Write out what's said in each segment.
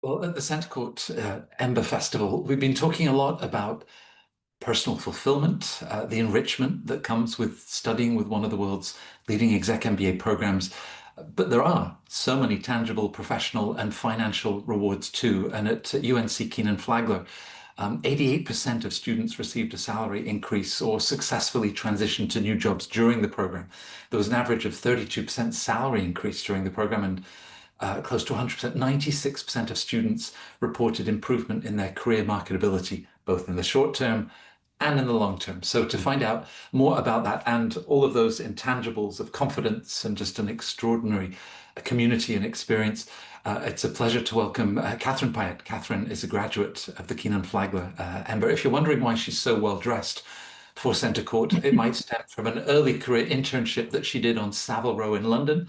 Well, at the Centre Court EMBA Festival, we've been talking a lot about personal fulfillment, the enrichment that comes with studying with one of the world's leading exec MBA programs. But there are so many tangible professional and financial rewards too. And at UNC Kenan-Flagler, 88% of students received a salary increase or successfully transitioned to new jobs during the program. There was an average of 32% salary increase during the program, and close to 100%, 96% of students reported improvement in their career marketability, both in the short term and in the long term. So to find out more about that and all of those intangibles of confidence and just an extraordinary community and experience, it's a pleasure to welcome Catherine Pyatt. Catherine is a graduate of the Kenan-Flagler EMBA. If you're wondering why she's so well dressed for Centre Court, it might stem from an early career internship that she did on Savile Row in London.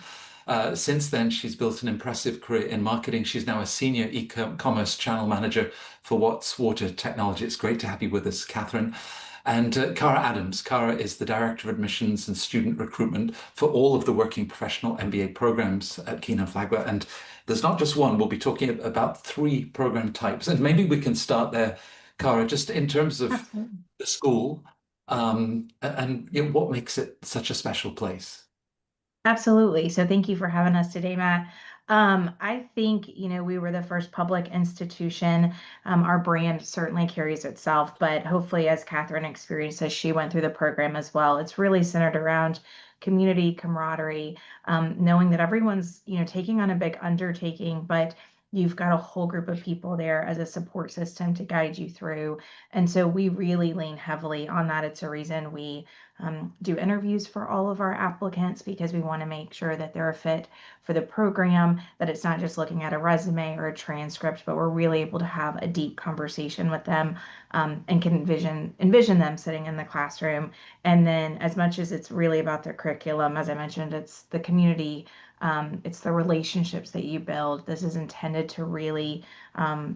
Since then, she's built an impressive career in marketing. She's now a senior e-commerce channel manager for Watts Water Technology. It's great to have you with us, Catherine. And Cara Adams. Cara is the Director of Admissions and Student Recruitment for all of the Working Professional MBA programs at Kenan-Flagler. And there's not just one. We'll be talking about three program types. And maybe we can start there, Cara, just in terms of Absolutely. the school and what makes it such a special place. Absolutely. So thank you for having us today, Matt. I think, we were the first public institution. Our brand certainly carries itself, but hopefully as Catherine experienced as she went through the program as well, it's really centered around community, camaraderie, knowing that everyone's, taking on a big undertaking, but you've got a whole group of people there as a support system to guide you through. And so we really lean heavily on that. It's a reason we do interviews for all of our applicants because we want to make sure that they're a fit for the program, that it's not just looking at a resume or a transcript, but we're really able to have a deep conversation with them and can envision them sitting in the classroom. And then as much as it's really about their curriculum, as I mentioned, it's the community, it's the relationships that you build. This is intended to really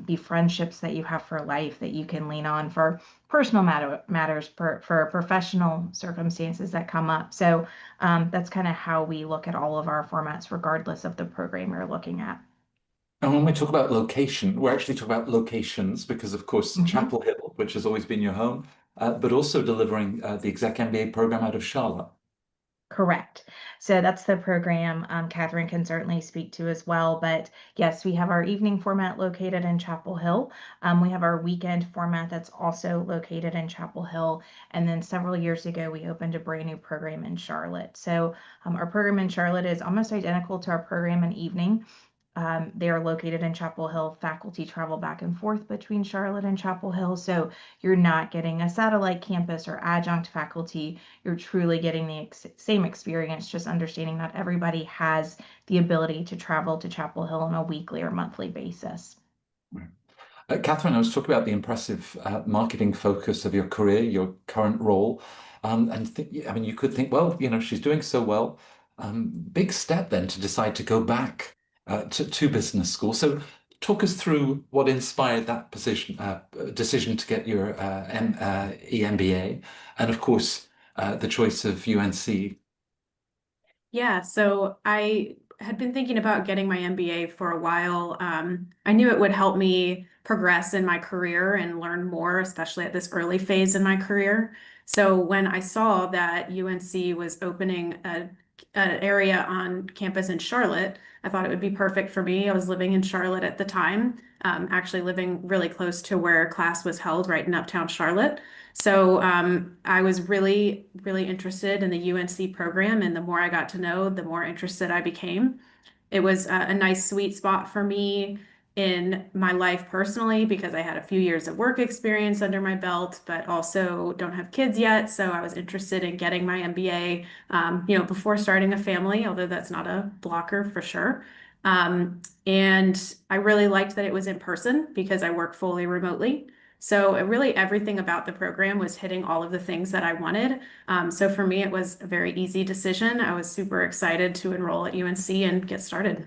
be friendships that you have for life that you can lean on for personal matters, for professional circumstances that come up. So that's kind of how we look at all of our formats, regardless of the program you're looking at. And when we talk about location, we're actually talking about locations because, of course, Mhm. Chapel Hill, which has always been your home, but also delivering the Exec MBA program out of Charlotte. Correct. So that's the program Catherine can certainly speak to as well. But yes, we have our evening format located in Chapel Hill. We have our weekend format that's also located in Chapel Hill. And then several years ago, we opened a brand new program in Charlotte. So our program in Charlotte is almost identical to our program in evening. They are located in Chapel Hill. Faculty travel back and forth between Charlotte and Chapel Hill. So you're not getting a satellite campus or adjunct faculty. You're truly getting the same experience, just understanding not everybody has the ability to travel to Chapel Hill on a weekly or monthly basis. Catherine, I was talking about the impressive marketing focus of your career, your current role. I mean, you could think, well, she's doing so well. Big step then to decide to go back to business school. So talk us through what inspired that decision to get your EMBA, and of course, the choice of UNC. Yeah, so I had been thinking about getting my MBA for a while. I knew it would help me progress in my career and learn more, especially at this early phase in my career. So when I saw that UNC was opening an area on campus in Charlotte, I thought it would be perfect for me. I was living in Charlotte at the time, actually living really close to where class was held, right in uptown Charlotte. So I was really, really interested in the UNC program, and the more I got to know, the more interested I became. It was a nice sweet spot for me in my life personally because I had a few years of work experience under my belt, but also don't have kids yet. So I was interested in getting my MBA, before starting a family, although that's not a blocker for sure. And I really liked that it was in person because I work fully remotely. So really everything about the program was hitting all of the things that I wanted. So for me, it was a very easy decision. I was super excited to enroll at UNC and get started.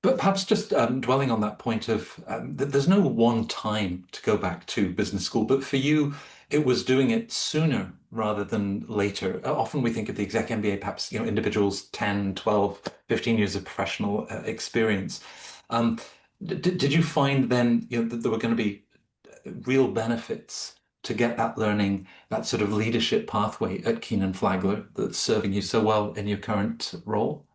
But perhaps just dwelling on that point of that there's no one time to go back to business school, but for you, it was doing it sooner rather than later. Often we think of the exec MBA, perhaps, individuals 10, 12, 15 years of professional experience. Um, Did you find then, that there were going to be real benefits to get that learning, that sort of leadership pathway at Kenan-Flagler that's serving you so well in your current role?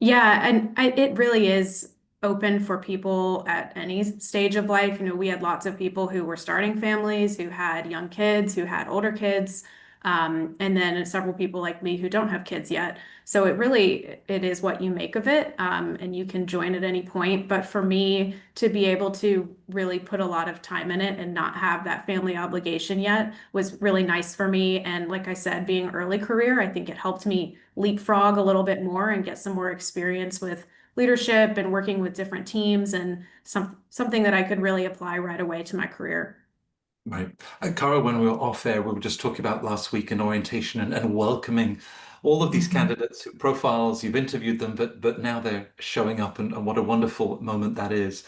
Yeah, and it really is open for people at any stage of life. We had lots of people who were starting families, who had young kids, who had older kids, and then several people like me who don't have kids yet. So it is what you make of it, and you can join at any point. But for me to be able to really put a lot of time in it and not have that family obligation yet was really nice for me. And like I said, being early career, I think it helped me leapfrog a little bit more and get some more experience with leadership and working with different teams and something that I could really apply right away to my career. Right. Cara, when we were off air, we were just talking about last week in orientation and welcoming all of these Mhm. candidates who profiles, you've interviewed them, but now they're showing up and what a wonderful moment that is.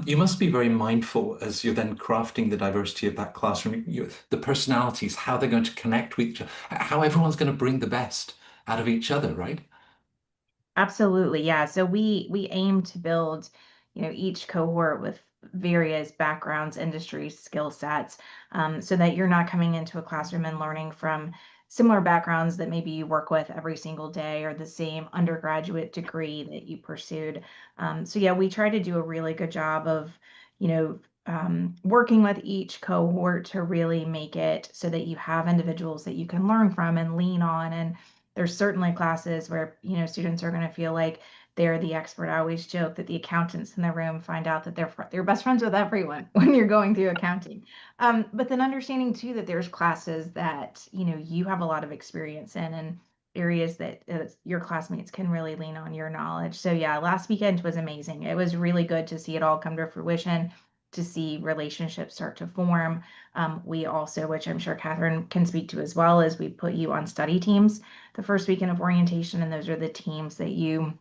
You must be very mindful as you're then crafting the diversity of that classroom, the personalities, how they're going to connect with each other, how everyone's going to bring the best out of each other, right? Absolutely, yeah. So we aim to build, each cohort with various backgrounds, industries, skill sets, so that you're not coming into a classroom and learning from similar backgrounds that maybe you work with every single day or the same undergraduate degree that you pursued. So yeah, we try to do a really good job of, working with each cohort to really make it so that you have individuals that you can learn from and lean on. And there's certainly classes where, students are going to feel like they're the expert. I always joke that the accountants in the room find out that they're best friends with everyone when you're going through accounting. But then understanding too that there's classes that, you have a lot of experience in and areas that your classmates can really lean on your knowledge. So yeah, last weekend was amazing. It was really good to see it all come to fruition, to see relationships start to form. We also, which I'm sure Catherine can speak to as well, is we put you on study teams the first weekend of orientation, and those are the teams that you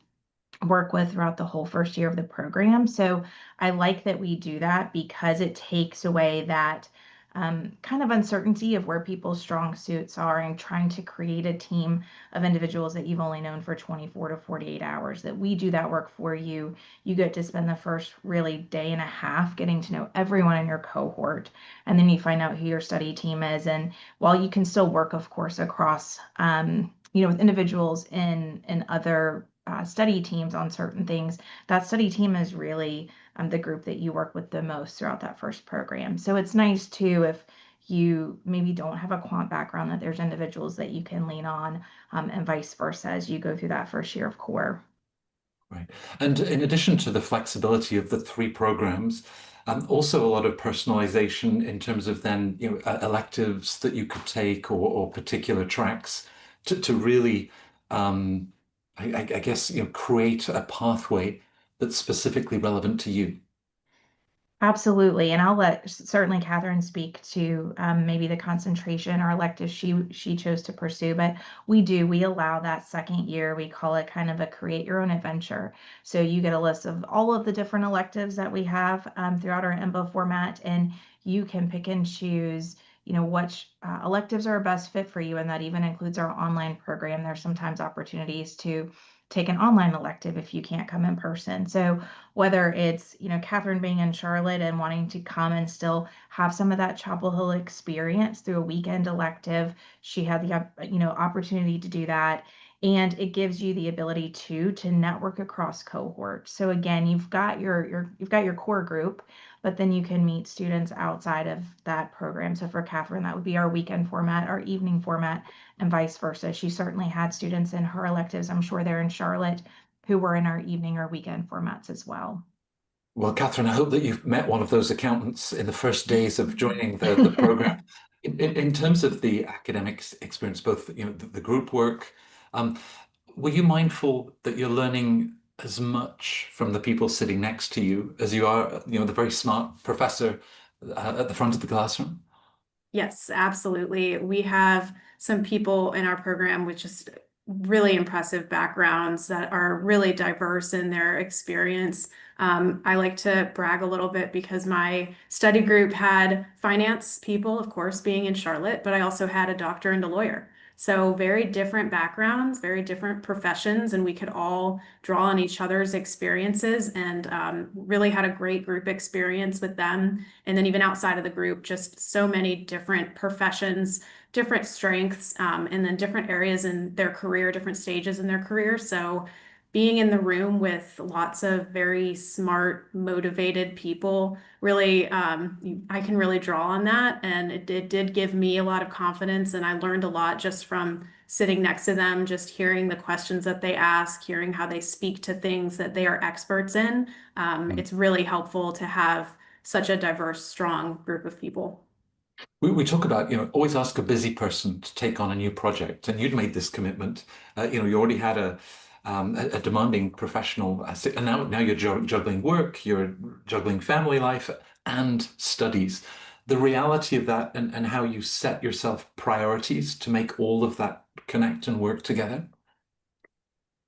work with throughout the whole first year of the program. So I like that we do that because it takes away that kind of uncertainty of where people's strong suits are and trying to create a team of individuals that you've only known for 24 to 48 hours, that we do that work for you. You get to spend the first really day and a half getting to know everyone in your cohort, and then you find out who your study team is. And while you can still work, of course, across with individuals in other study teams on certain things, that study team is really the group that you work with the most throughout that first program. So it's nice too if you maybe don't have a quant background, that there's individuals that you can lean on, and vice versa as you go through that first year of core. Right. And in addition to the flexibility of the three programs, also a lot of personalization in terms of then, electives that you could take or particular tracks to really, um, I guess, create a pathway that's specifically relevant to you. Absolutely, and I'll let certainly Catherine speak to maybe the concentration or elective she chose to pursue. But we allow that second year. We call it kind of a create your own adventure. So you get a list of all of the different electives that we have throughout our EMBA format, and you can pick and choose. Which electives are a best fit for you, and that even includes our online program. There's sometimes opportunities to take an online elective if you can't come in person. So whether it's, Catherine being in Charlotte and wanting to come and still have some of that Chapel Hill experience through a weekend elective, she had the, opportunity to do that. And it gives you the ability to network across cohorts. So again, you've got your core group, but then you can meet students outside of that program. So for Catherine, that would be our weekend format, our evening format, and vice versa. She certainly had students in her electives, I'm sure they're in Charlotte, who were in our evening or weekend formats as well. Well, Catherine, I hope that you've met one of those accountants in the first days of joining the program. In terms of the academic experience, both the group work, um, were you mindful that you're learning as much from the people sitting next to you as you are, the very smart professor at the front of the classroom? Yes, absolutely. We have some people in our program with just really impressive backgrounds that are really diverse in their experience. I like to brag a little bit because my study group had finance people, of course, being in Charlotte, but I also had a doctor and a lawyer. So very different backgrounds, very different professions, and we could all draw on each other's experiences and really had a great group experience with them. And then even outside of the group, just so many different professions, different strengths, and then different areas in their career, different stages in their career. So being in the room with lots of very smart, motivated people, really, I can really draw on that. And it did give me a lot of confidence. And I learned a lot just from sitting next to them, just hearing the questions that they ask, hearing how they speak to things that they are experts in. It's really helpful to have such a diverse, strong group of people. We talk about, always ask a busy person to take on a new project, and you'd made this commitment. You already had a demanding professional, and now you're juggling work, you're juggling family life and studies. The reality of that and how you set yourself priorities to make all of that connect and work together.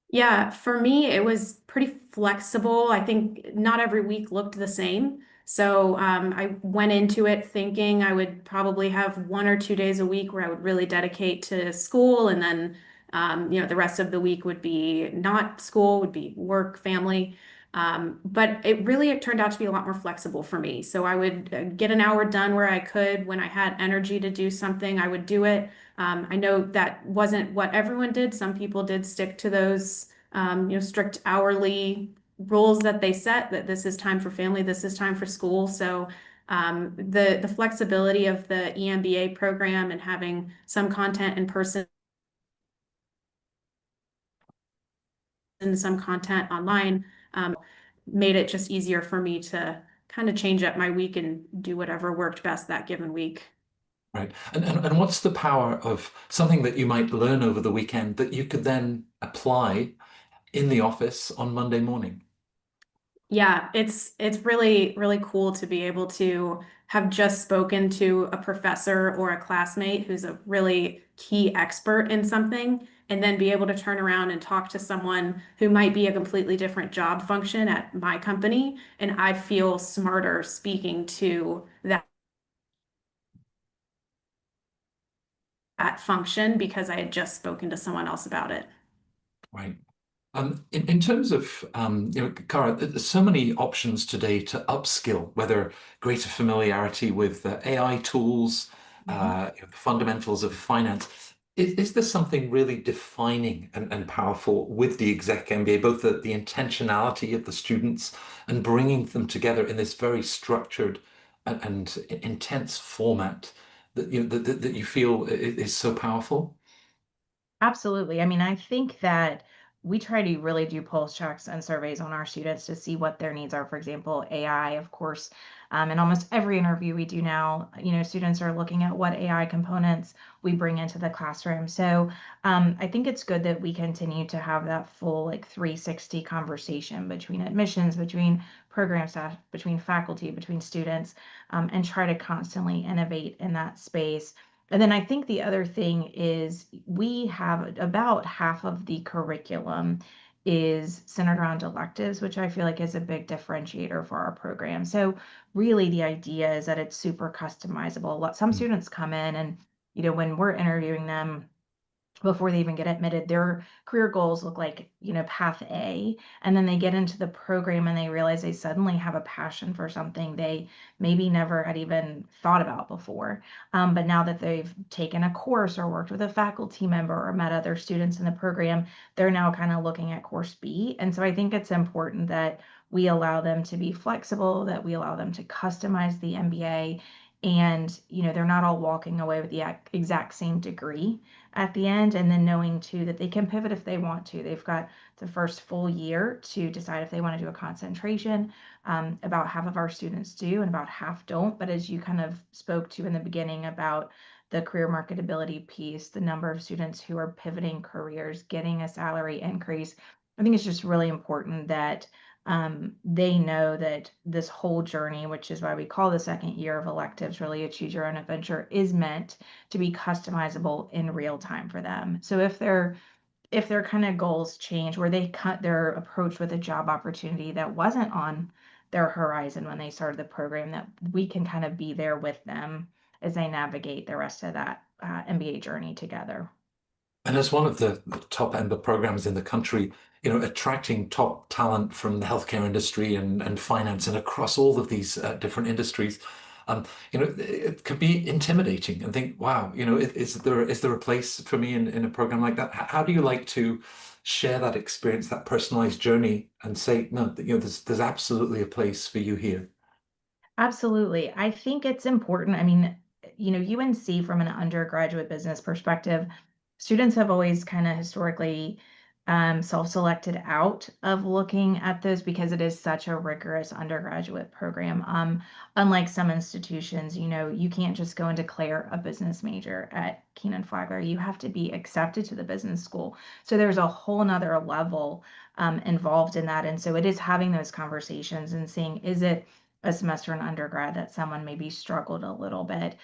Yeah, for me, it was pretty flexible. I think not every week looked the same. So I went into it thinking I would probably have 1 or 2 days a week where I would really dedicate to school, and then the rest of the week would be not school, would be work, family. But it turned out to be a lot more flexible for me. So I would get an hour done where I could. When I had energy to do something, I would do it. I know that wasn't what everyone did. Some people did stick to those, strict hourly rules that they set, that this is time for family, this is time for school. So the flexibility of the EMBA program and having some content in person and some content online made it just easier for me to kind of change up my week and do whatever worked best that given week. Right. And what's the power of something that you might learn over the weekend that you could then apply in the office on Monday morning? Yeah, it's really, really cool to be able to have just spoken to a professor or a classmate who's a really key expert in something, and then be able to turn around and talk to someone who might be a completely different job function at my company, and I feel smarter speaking to that function because I had just spoken to someone else about it. Right. In terms of, Cara, there's so many options today to upskill, whether greater familiarity with AI tools, the fundamentals of finance. Is there something really defining and powerful with the Exec MBA, both the intentionality of the students and bringing them together in this very structured and intense format that you feel is so powerful? Absolutely. I mean, I think that we try to really do pulse checks and surveys on our students to see what their needs are. For example, AI, of course, in almost every interview we do now, students are looking at what AI components we bring into the classroom. So I think it's good that we continue to have that full like 360 conversation between admissions, between program staff, between faculty, between students, and try to constantly innovate in that space. And then I think the other thing is we have about half of the curriculum is centered around electives, which I feel like is a big differentiator for our program. So really the idea is that it's super customizable. Some students come in and, when we're interviewing them, before they even get admitted, their career goals look like, path A. And then they get into the program and they realize they suddenly have a passion for something they maybe never had even thought about before. But now that they've taken a course or worked with a faculty member or met other students in the program, they're now kind of looking at course B. And so I think it's important that we allow them to be flexible, that we allow them to customize the MBA. And, they're not all walking away with the exact same degree at the end, and then knowing too that they can pivot if they want to. They've got the first full year to decide if they want to do a concentration. About half of our students do and about half don't. But as you kind of spoke to in the beginning about the career marketability piece, the number of students who are pivoting careers, getting a salary increase, I think it's just really important that they know that this whole journey, which is why we call the second year of electives really a choose your own adventure, is meant to be customizable in real time for them. So if their kind of goals change, where they cut their approach with a job opportunity that wasn't on their horizon when they started the program, that we can kind of be there with them as they navigate the rest of that MBA journey together. And as one of the top EMBA programs in the country, attracting top talent from the healthcare industry and finance and across all of these different industries, it could be intimidating and think, wow, is there a place for me in a program like that? How do you like to share that experience, that personalized journey, and say, no, there's absolutely a place for you here? Absolutely. I think it's important. I mean, UNC from an undergraduate business perspective, students have always kind of historically self-selected out of looking at those because it is such a rigorous undergraduate program. Unlike some institutions, you can't just go and declare a business major at Kenan-Flagler. You have to be accepted to the business school. So there's a whole nother level involved in that. And so it is having those conversations and seeing, is it a semester in undergrad that someone maybe struggled a little bit?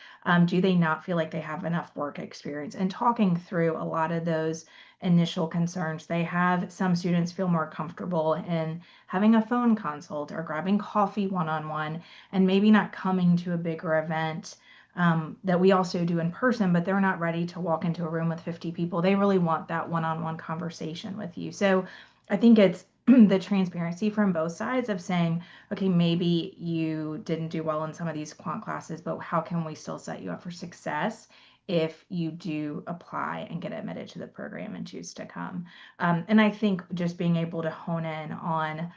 Do they not feel like they have enough work experience? And talking through a lot of those initial concerns they have. Some students feel more comfortable in having a phone consult or grabbing coffee one-on-one and maybe not coming to a bigger event that we also do in person, but they're not ready to walk into a room with 50 people. They really want that one-on-one conversation with you. So I think it's the transparency from both sides of saying, okay, maybe you didn't do well in some of these quant classes, but how can we still set you up for success if you do apply and get admitted to the program and choose to come? And I think just being able to hone in on,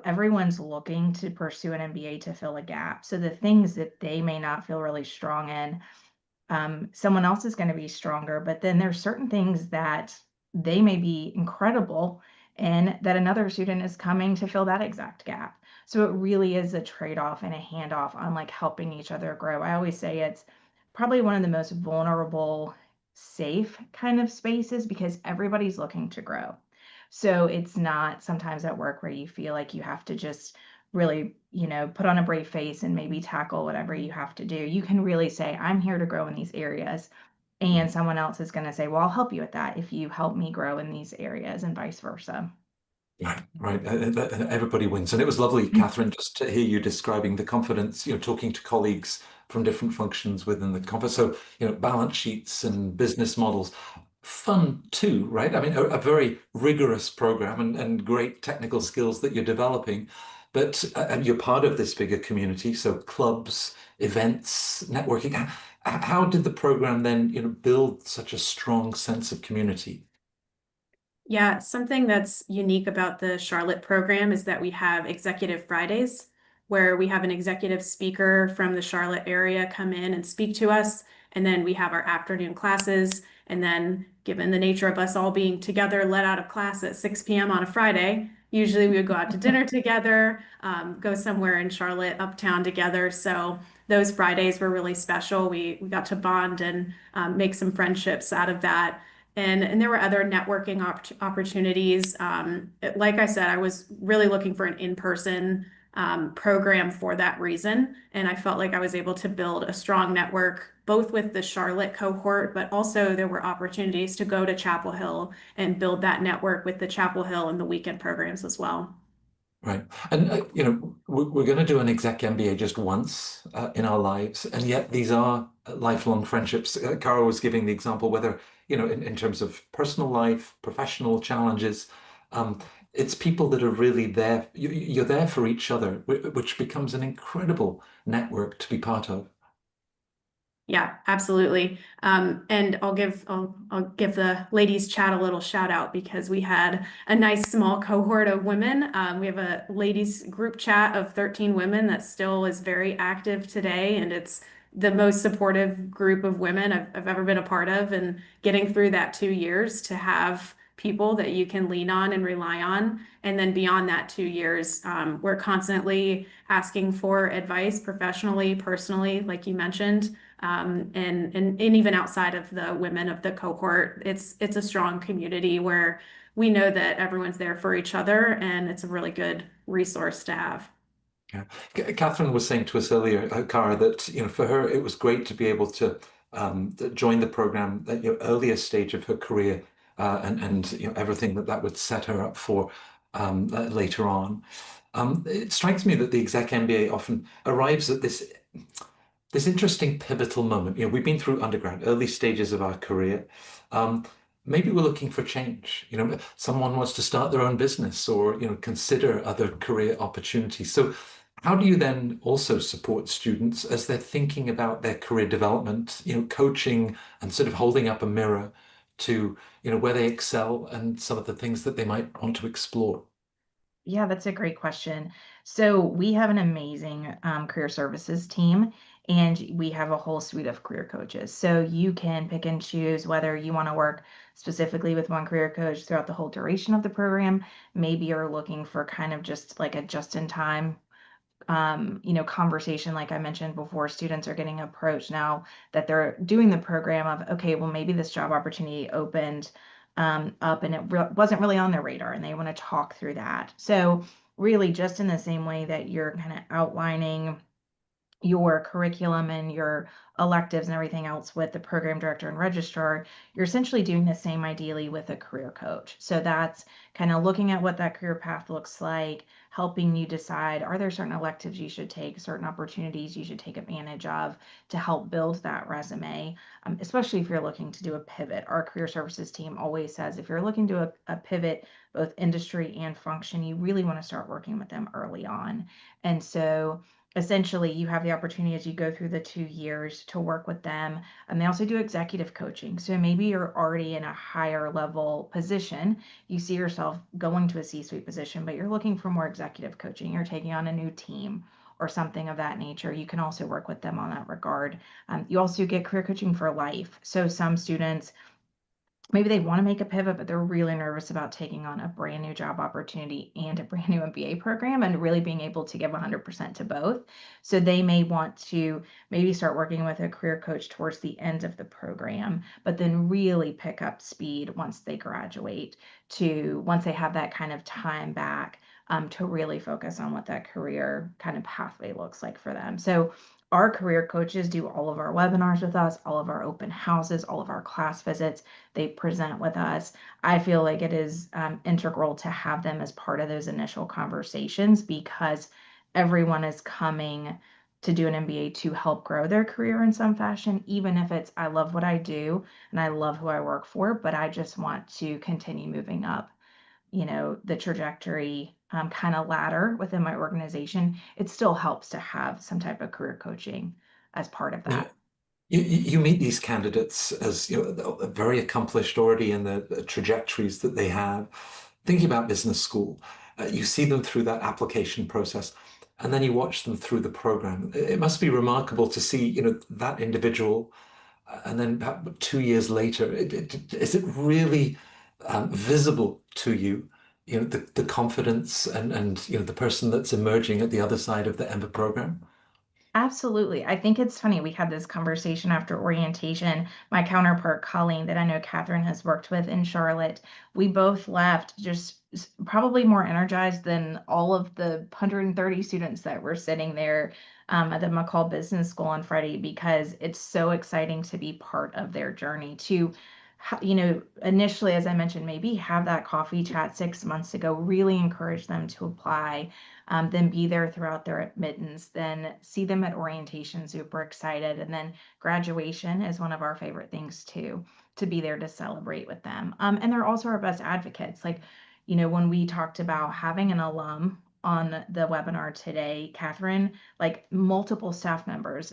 everyone's looking to pursue an MBA to fill a gap. So the things that they may not feel really strong in, someone else is going to be stronger, but then there's certain things that they may be incredible and that another student is coming to fill that exact gap. So it really is a trade-off and a handoff on like helping each other grow. I always say it's probably one of the most vulnerable, safe kind of spaces because everybody's looking to grow. So it's not sometimes at work where you feel like you have to just really, put on a brave face and maybe tackle whatever you have to do. You can really say, I'm here to grow in these areas. And someone else is going to say, well, I'll help you with that if you help me grow in these areas, and vice versa. Right, right. Everybody wins. And it was lovely, Catherine, just to hear you describing the confidence, talking to colleagues from different functions within the conference. So, balance sheets and business models. Fun too, right? I mean, a very rigorous program and great technical skills that you're developing, but and you're part of this bigger community. So clubs, events, networking. How did the program then, build such a strong sense of community? Yeah, something that's unique about the Charlotte program is that we have Executive Fridays, where we have an executive speaker from the Charlotte area come in and speak to us. And then we have our afternoon classes. And then, given the nature of us all being together, let out of class at 6 p.m. on a Friday, usually we would go out to dinner together, go somewhere in Charlotte, uptown together. So those Fridays were really special. We got to bond and make some friendships out of that. And there were other networking opportunities. Like I said, I was really looking for an in-person program for that reason. And I felt like I was able to build a strong network, both with the Charlotte cohort, but also there were opportunities to go to Chapel Hill and build that network with the Chapel Hill and the weekend programs as well. Right. And, we're going to do an exec MBA just once in our lives. And yet these are lifelong friendships. Cara was giving the example, whether, in terms of personal life, professional challenges, um, it's people that are really there. You're there for each other, which becomes an incredible network to be part of. Yeah, absolutely. And I'll give the ladies chat a little shout out because we had a nice small cohort of women. We have a ladies group chat of 13 women that still is very active today, and it's the most supportive group of women I've ever been a part of. And getting through that 2 years to have people that you can lean on and rely on. And then beyond that 2 years, we're constantly asking for advice professionally, personally, like you mentioned. And even outside of the women of the cohort, it's a strong community where we know that everyone's there for each other, and it's a really good resource to have. Yeah. Catherine was saying to us earlier, Cara, that for her it was great to be able to join the program at your earliest stage of her career, and everything that would set her up for later on. It strikes me that the exec MBA often arrives at this interesting pivotal moment. We've been through undergrad, early stages of our career. Um, maybe we're looking for change. Someone wants to start their own business or, consider other career opportunities. So how do you then also support students as they're thinking about their career development, coaching and sort of holding up a mirror to, where they excel and some of the things that they might want to explore? Yeah, that's a great question. So we have an amazing career services team, and we have a whole suite of career coaches. So you can pick and choose whether you want to work specifically with one career coach throughout the whole duration of the program. Maybe you're looking for kind of just like a just-in-time conversation, like I mentioned before. Students are getting approached now that they're doing the program of, okay, well, maybe this job opportunity opened up and it wasn't really on their radar, and they want to talk through that. So really, just in the same way that you're kind of outlining your curriculum and your electives and everything else with the program director and registrar, you're essentially doing the same ideally with a career coach. So that's kind of looking at what that career path looks like, helping you decide, are there certain electives you should take, certain opportunities you should take advantage of to help build that resume, especially if you're looking to do a pivot. Our career services team always says if you're looking to a pivot, both industry and function, you really want to start working with them early on. And so essentially you have the opportunity as you go through the 2 years to work with them. And they also do executive coaching. So maybe you're already in a higher level position. You see yourself going to a C-suite position, but you're looking for more executive coaching. You're taking on a new team or something of that nature. You can also work with them on that regard. You also get career coaching for life. So some students, maybe they want to make a pivot, but they're really nervous about taking on a brand new job opportunity and a brand new MBA program and really being able to give 100% to both. So they may want to maybe start working with a career coach towards the end of the program, but then really pick up speed once they graduate, once they have that kind of time back to really focus on what that career kind of pathway looks like for them. So our career coaches do all of our webinars with us, all of our open houses, all of our class visits. They present with us. I feel like it is integral to have them as part of those initial conversations, because everyone is coming to do an MBA to help grow their career in some fashion, even if it's, I love what I do and I love who I work for, but I just want to continue moving up, the trajectory kind of ladder within my organization. It still helps to have some type of career coaching as part of Yeah. that. You meet these candidates as very accomplished already in the trajectories that they have. Thinking about business school, you see them through that application process, and then you watch them through the program. It must be remarkable to see, that individual, and then perhaps 2 years later, is it really visible to you, the confidence and the person that's emerging at the other side of the EMBA program? Absolutely. I think it's funny. We had this conversation after orientation. My counterpart, Colleen, that I know Catherine has worked with in Charlotte, we both left just probably more energized than all of the 130 students that were sitting there at the McCall Business School on Friday, because it's so exciting to be part of their journey to, initially, as I mentioned, maybe have that coffee chat 6 months ago, really encourage them to apply, then be there throughout their admittance, then see them at orientation, super excited. And then graduation is one of our favorite things too, to be there to celebrate with them. And they're also our best advocates. Like, when we talked about having an alum on the webinar today, Catherine, like multiple staff members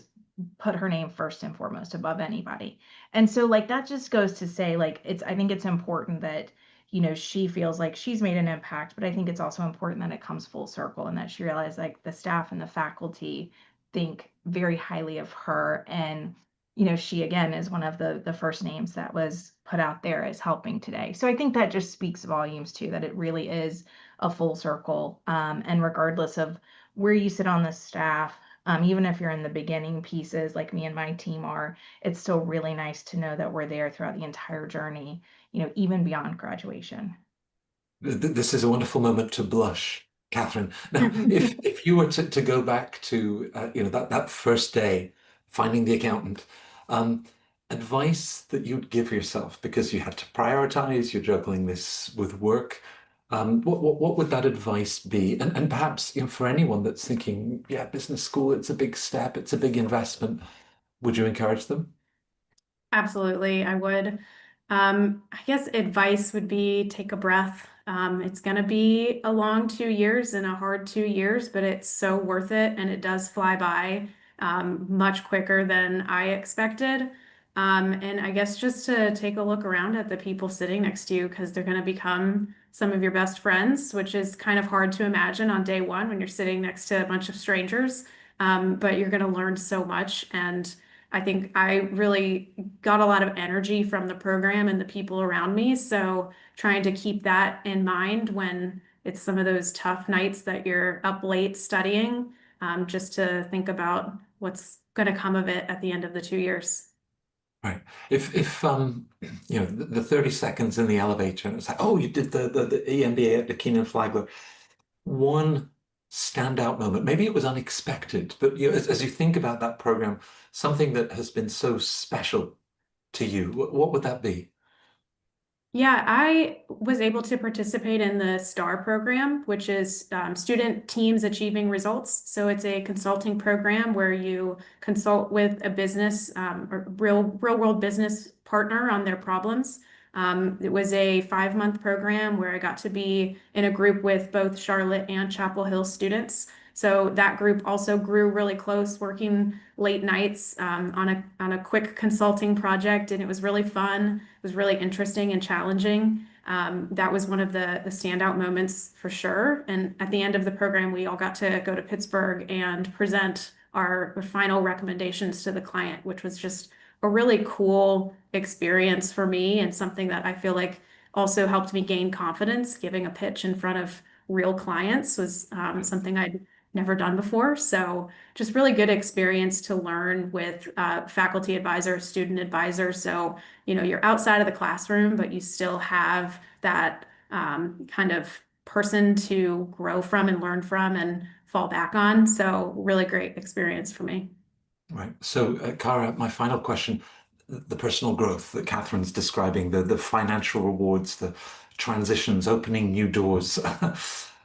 put her name first and foremost above anybody. And so like that just goes to say, like, I think it's important that she feels like she's made an impact, but I think it's also important that it comes full circle and that she realized like the staff and the faculty think very highly of her. And she again is one of the first names that was put out there as helping today. So I think that just speaks volumes too, that it really is a full circle. And regardless of where you sit on the staff, even if you're in the beginning pieces like me and my team are, it's still really nice to know that we're there throughout the entire journey, even beyond graduation. This is a wonderful moment to blush, Catherine. Now, if you were to go back to that first day, finding the accountant, um, advice that you'd give yourself because you had to prioritize, you're juggling this with work. What would that advice be? And perhaps for anyone that's thinking, yeah, business school, it's a big step, it's a big investment. Would you encourage them? Absolutely, I would. I guess advice would be take a breath. It's going to be a long 2 years and a hard 2 years, but it's so worth it. And it does fly by much quicker than I expected. And I guess just to take a look around at the people sitting next to you, because they're going to become some of your best friends, which is kind of hard to imagine on day one when you're sitting next to a bunch of strangers. But you're going to learn so much. And I think I really got a lot of energy from the program and the people around me. So trying to keep that in mind when it's some of those tough nights that you're up late studying, just to think about what's going to come of it at the end of the 2 years. Right. If you know, the 30 seconds in the elevator and it's like, oh, you did the EMBA at the Kenan-Flagler. One standout moment, maybe it was unexpected, but you know, as you think about that program, something that has been so special to you, what would that be? Yeah, I was able to participate in the STAR program, which is Student Teams Achieving Results. So it's a consulting program where you consult with a business, or real world business partner on their problems. It was a 5-month program where I got to be in a group with both Charlotte and Chapel Hill students. So that group also grew really close, working late nights on a quick consulting project, and it was really fun. It was really interesting and challenging. That was one of the standout moments for sure. And at the end of the program, we all got to go to Pittsburgh and present our final recommendations to the client, which was just a really cool experience for me and something that I feel like also helped me gain confidence. Giving a pitch in front of real clients was something I'd never done before. So just really good experience to learn with faculty advisors, student advisors. So, you know, you're outside of the classroom, but you still have that kind of person to grow from and learn from and fall back on. So really great experience for me. Right. So, Cara, my final question, the personal growth that Catherine's describing, the financial rewards, the transitions, opening new doors.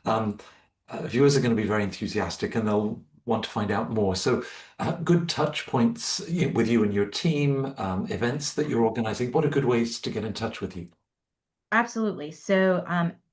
um, Viewers are going to be very enthusiastic and they'll want to find out more. So, good touch points with you and your team, events that you're organizing. What are good ways to get in touch with you? Absolutely. So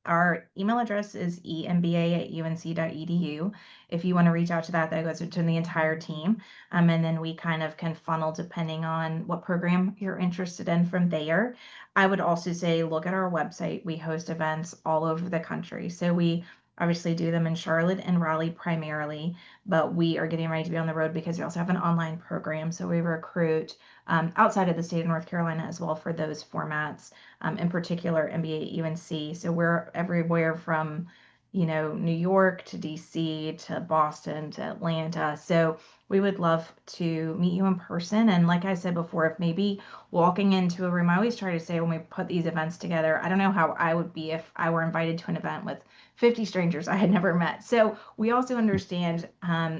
our email address is emba@unc.edu. If you want to reach out to that, that goes to the entire team. And then we kind of can funnel depending on what program you're interested in from there. I would also say look at our website. We host events all over the country. So we obviously do them in Charlotte and Raleigh primarily, but we are getting ready to be on the road because we also have an online program. So we recruit outside of the state of North Carolina as well for those formats, in particular MBA at UNC. So we're everywhere from, you know, New York to DC to Boston to Atlanta. So we would love to meet you in person. And like I said before, if maybe walking into a room, I always try to say when we put these events together, I don't know how I would be if I were invited to an event with 50 strangers I had never met. So we also understand,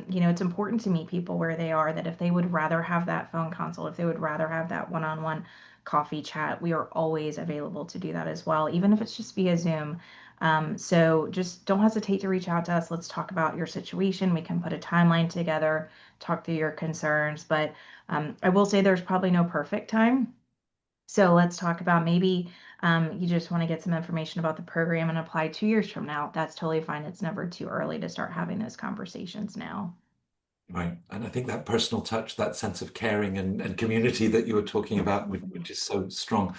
you know, it's important to meet people where they are, that if they would rather have that phone consult, if they would rather have that one-on-one coffee chat, we are always available to do that as well, even if it's just via Zoom. So just don't hesitate to reach out to us. Let's talk about your situation. We can put a timeline together, talk through your concerns. But I will say there's probably no perfect time. So let's talk about maybe you just want to get some information about the program and apply 2 years from now. That's totally fine. It's never too early to start having those conversations now. Right. And I think that personal touch, that sense of caring and community that you were talking about, which is so strong.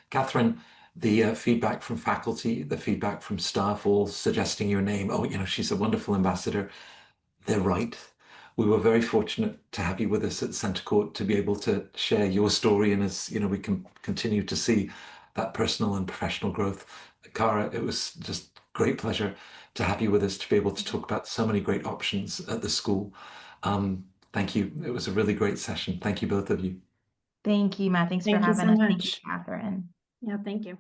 Catherine, the feedback from faculty, the feedback from staff, all suggesting your name. Oh, you know, she's a wonderful ambassador. They're right. We were very fortunate to have you with us at Centre Court to be able to share your story. And as you know, we can continue to see that personal and professional growth. Cara, it was just great pleasure to have you with us to be able to talk about so many great options at the school. Thank you. It was a really great session. Thank you, both of you. Thank you, Matt. Thanks for Thank you having so us. Thank you, much. Catherine. Yeah, thank you.